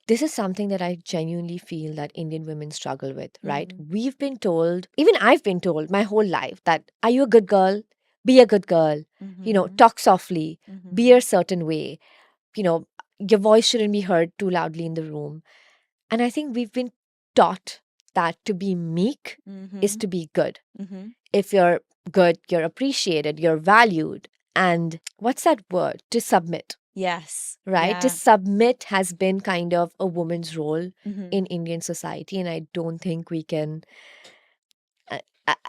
this is something that I genuinely feel that Indian women struggle with, right? We've been told, even I've been told my whole life that, are you a good girl? Be a good girl. Talk softly, be a certain way. Your voice shouldn't be heard too loudly in the room. And I think we've been taught that to be meek is to be good. If you're good, you're appreciated, you're valued. And what's that word? To submit. Yes. Right? Yeah. To submit has been kind of a woman's role in Indian society. And I don't think we can,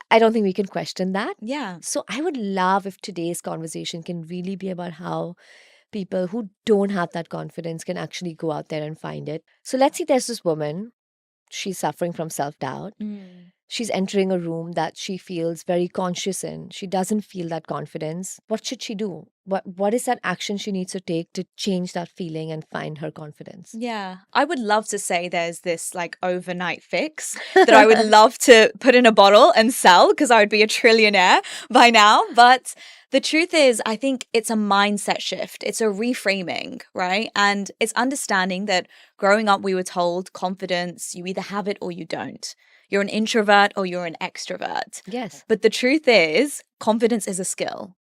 I don't think we can question that. Yeah. So I would love if today's conversation can really be about how people who don't have that confidence can actually go out there and find it. So let's see, there's this woman, she's suffering from self-doubt. She's entering a room that she feels very conscious in. She doesn't feel that confidence. What should she do? What is that action she needs to take to change that feeling and find her confidence? Yeah, I would love to say there's this like overnight fix that I would love to put in a bottle and sell because I would be a trillionaire by now. But the truth is, I think it's a mindset shift. It's a reframing, right? And it's understanding that growing up, we were told confidence, you either have it or you don't. You're an introvert or you're an extrovert. Yes. But the truth is, confidence is a skill.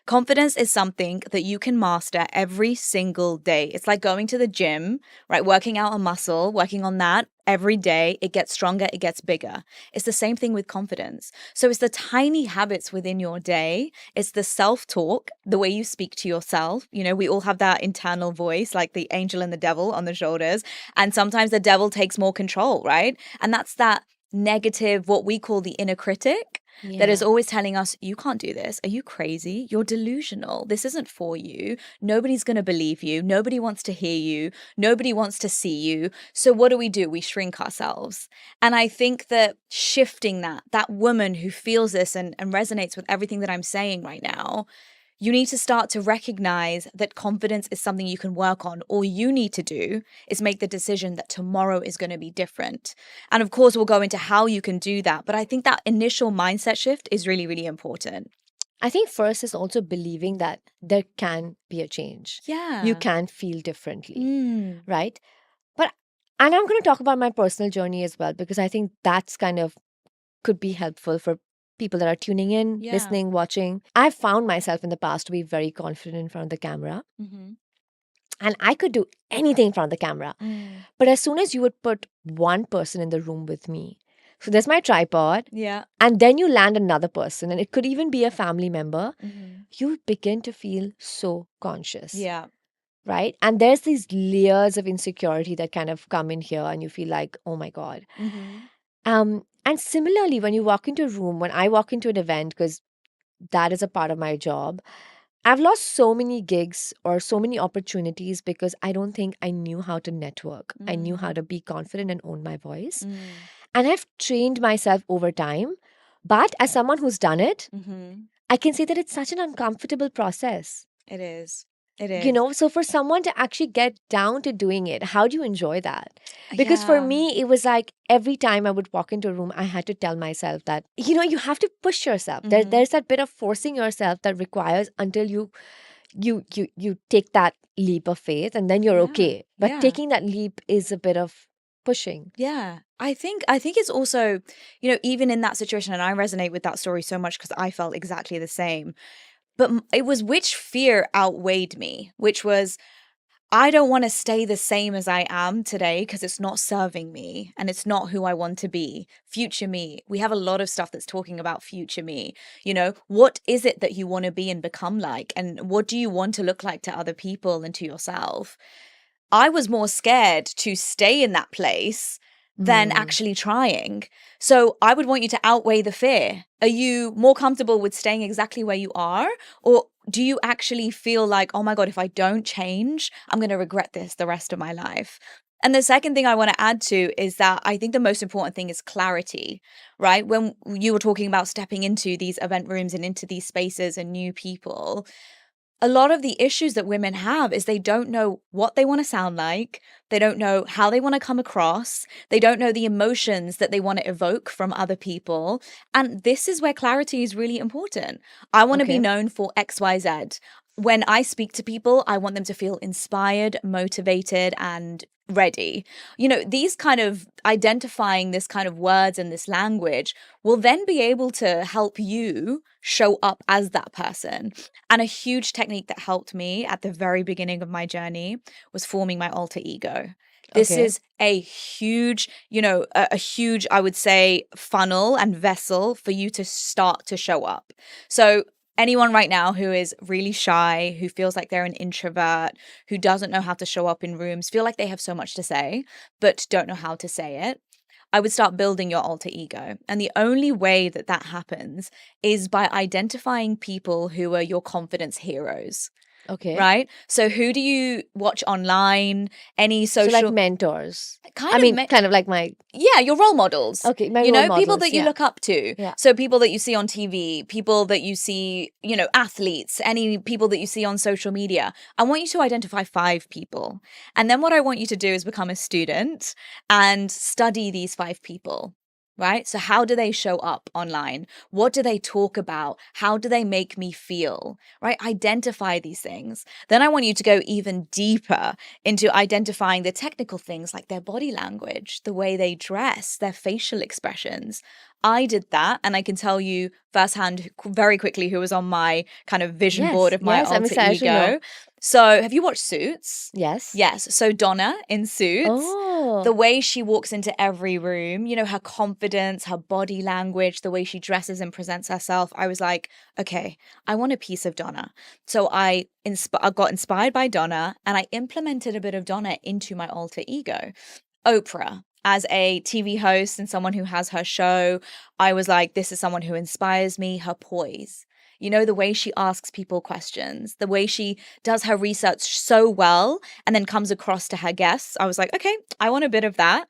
Confidence is something that you can master every single day. It's like going to the gym, right? Working out a muscle, working on that every day. It gets stronger, it gets bigger. It's the same thing with confidence. So it's the tiny habits within your day. It's the self-talk, the way you speak to yourself. We all have that internal voice, like the angel and the devil on the shoulders. And sometimes the devil takes more control, right? And that's that negative, what we call the inner critic. That is always telling us, you can't do this. Are you crazy? You're delusional. This isn't for you. Nobody's going to believe you. Nobody wants to hear you. Nobody wants to see you. So what do? We shrink ourselves. And I think that shifting that woman who feels this and resonates with everything that I'm saying right now, you need to start to recognize that confidence is something you can work on. All you need to do is make the decision that tomorrow is going to be different. And of course, we'll go into how you can do that. But I think that initial mindset shift is really, really important. I think first is also believing that there can be a change. Yeah. You can feel differently, right? And I'm going to talk about my personal journey as well, because I think that's kind of could be helpful for people that are tuning in, listening, watching. I've found myself in the past to be very confident in front of the camera. And I could do anything in front of the camera. But as soon as you would put one person in the room with me, so there's my tripod. Yeah. And then you land another person, and it could even be a family member. You begin to feel so conscious. Yeah. Right? And there's these layers of insecurity that kind of come in here, and you feel like, oh my God. And similarly, when you walk into a room, when I walk into an event, because that is a part of my job, I've lost so many gigs or so many opportunities because I don't think I knew how to network. I knew how to be confident and own my voice. And I've trained myself over time. But as someone who's done it, I can say that it's such an uncomfortable process. It is. It is. So for someone to actually get down to doing it, how do you enjoy that? Because for me, it was like every time I would walk into a room, I had to tell myself that, you have to push yourself. There's that bit of forcing yourself that requires until you take that leap of faith, and then you're okay. But taking that leap is a bit of pushing. Yeah. I think it's also, even in that situation, and I resonate with that story so much because I felt exactly the same. But it was which fear outweighed me, which was, I don't want to stay the same as I am today because it's not serving me and it's not who I want to be. Future me. We have a lot of stuff that's talking about future me. What is it that you want to be and become like? And what do you want to look like to other people and to yourself? I was more scared to stay in that place than actually trying. So I would want you to outweigh the fear. Are you more comfortable with staying exactly where you are? Or do you actually feel like, oh my God, if I don't change, I'm going to regret this the rest of my life? And the second thing I want to add to is that I think the most important thing is clarity, right? When you were talking about stepping into these event rooms and into these spaces and new people, a lot of the issues that women have is they don't know what they want to sound like. They don't know how they want to come across. They don't know the emotions that they want to evoke from other people. And this is where clarity is really important. I want to be known for XYZ. When I speak to people, I want them to feel inspired, motivated, and ready. These kind of identifying this kind of words and this language will then be able to help you show up as that person. And a huge technique that helped me at the very beginning of my journey was forming my alter ego. This is a huge, a huge, I would say, funnel and vessel for you to start to show up. So anyone right now who is really shy, who feels like they're an introvert, who doesn't know how to show up in rooms, feel like they have so much to say, but don't know how to say it, I would start building your alter ego. And the only way that that happens is by identifying people who are your confidence heroes. Okay. Right? So who do you watch online? Any social... So like mentors. Kind of like my... Yeah, your role models. Okay, my role models. People that you look up to. Yeah. So people that you see on TV, people that you see, athletes, any people that you see on social media. I want you to identify 5 people. And then what I want you to do is become a student and study these 5 people. Right? So how do they show up online? What do they talk about? How do they make me feel? Right? Identify these things. Then I want you to go even deeper into identifying the technical things like their body language, the way they dress, their facial expressions. I did that, and I can tell you firsthand very quickly who was on my kind of vision board of my alter ego. So have you watched Suits? Yes. Yes. So Donna in Suits, Oh. the way she walks into every room, her confidence, her body language, the way she dresses and presents herself, I was like, okay, I want a piece of Donna. So I got inspired by Donna, and I implemented a bit of Donna into my alter ego. Oprah. As a TV host and someone who has her show, I was like, this is someone who inspires me, her poise. The way she asks people questions, the way she does her research so well and then comes across to her guests. I was like, okay, I want a bit of that.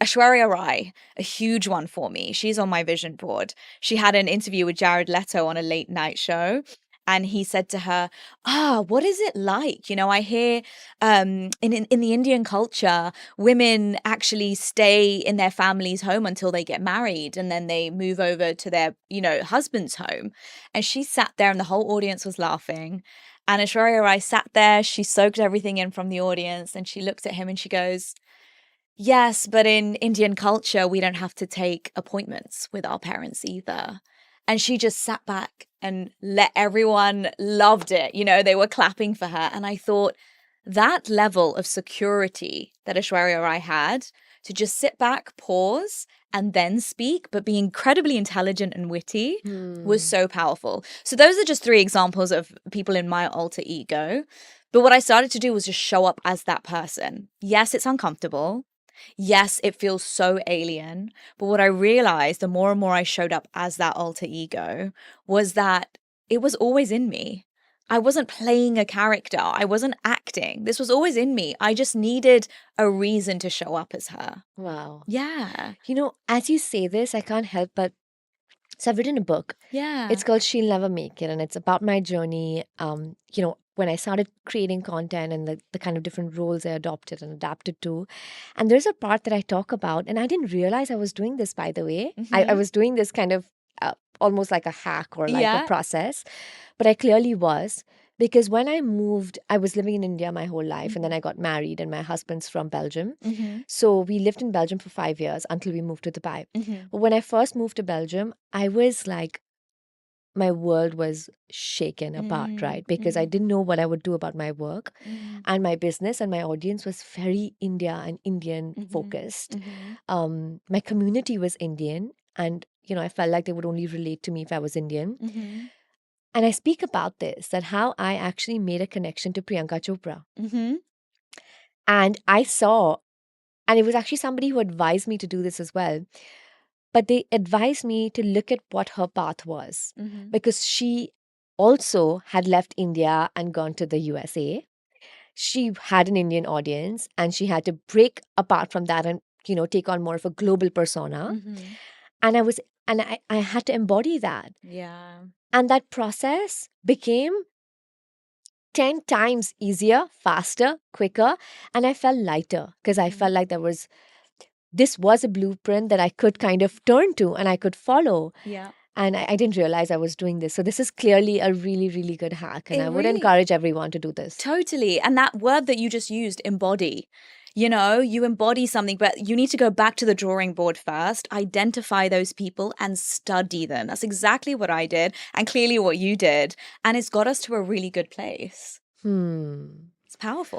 Aishwarya Rai, a huge one for me. She's on my vision board. She had an interview with Jared Leto on a late night show. And he said to her, what is it like? I hear in the Indian culture, women actually stay in their family's home until they get married, and then they move over to their, husband's home. And she sat there and the whole audience was laughing. And Aishwarya Rai sat there, she soaked everything in from the audience, and she looked at him and she goes, yes, but in Indian culture, we don't have to take appointments with our parents either. And she just sat back and let everyone loved it. They were clapping for her. And I thought that level of security that Aishwarya Rai had to just sit back, pause, and then speak, but be incredibly intelligent and witty was so powerful. So those are just 3 examples of people in my alter ego. But what I started to do was just show up as that person. Yes, it's uncomfortable. Yes, it feels so alien. But what I realized the more and more I showed up as that alter ego was that it was always in me. I wasn't playing a character. I wasn't acting. This was always in me. I just needed a reason to show up as her. Wow. Yeah. As you say this, I can't help but... So I've written a book. Yeah. It's called She'll Never Make It. And it's about my journey, when I started creating content and the kind of different roles I adopted and adapted to. And there's a part that I talk about, and I didn't realize I was doing this, by the way. I was doing this kind of almost like a hack or like a process. But I clearly was, because when I moved, I was living in India my whole life, and then I got married, and my husband's from Belgium. So we lived in Belgium for 5 years until we moved to Dubai. But when I first moved to Belgium, I was like, my world was shaken apart, right? Because I didn't know what I would do about my work and my business, and my audience was very India and Indian focused. My community was Indian, and I felt like they would only relate to me if I was Indian. And I speak about this, that how I actually made a connection to Priyanka Chopra. And I saw, and it was actually somebody who advised me to do this as well. But they advised me to look at what her path was, because she also had left India and gone to the USA. She had an Indian audience, and she had to break apart from that and, take on more of a global persona. And I had to embody that. Yeah. And that process became 10 times easier, faster, quicker. And I felt lighter, because I felt like this was a blueprint that I could kind of turn to and I could follow. Yeah. And I didn't realize I was doing this. So this is clearly a really, really good hack. And I would encourage everyone to do this. Totally. And that word that you just used, embody, You embody something, but you need to go back to the drawing board first, identify those people and study them. That's exactly what I did and clearly what you did. And it's got us to a really good place. It's powerful.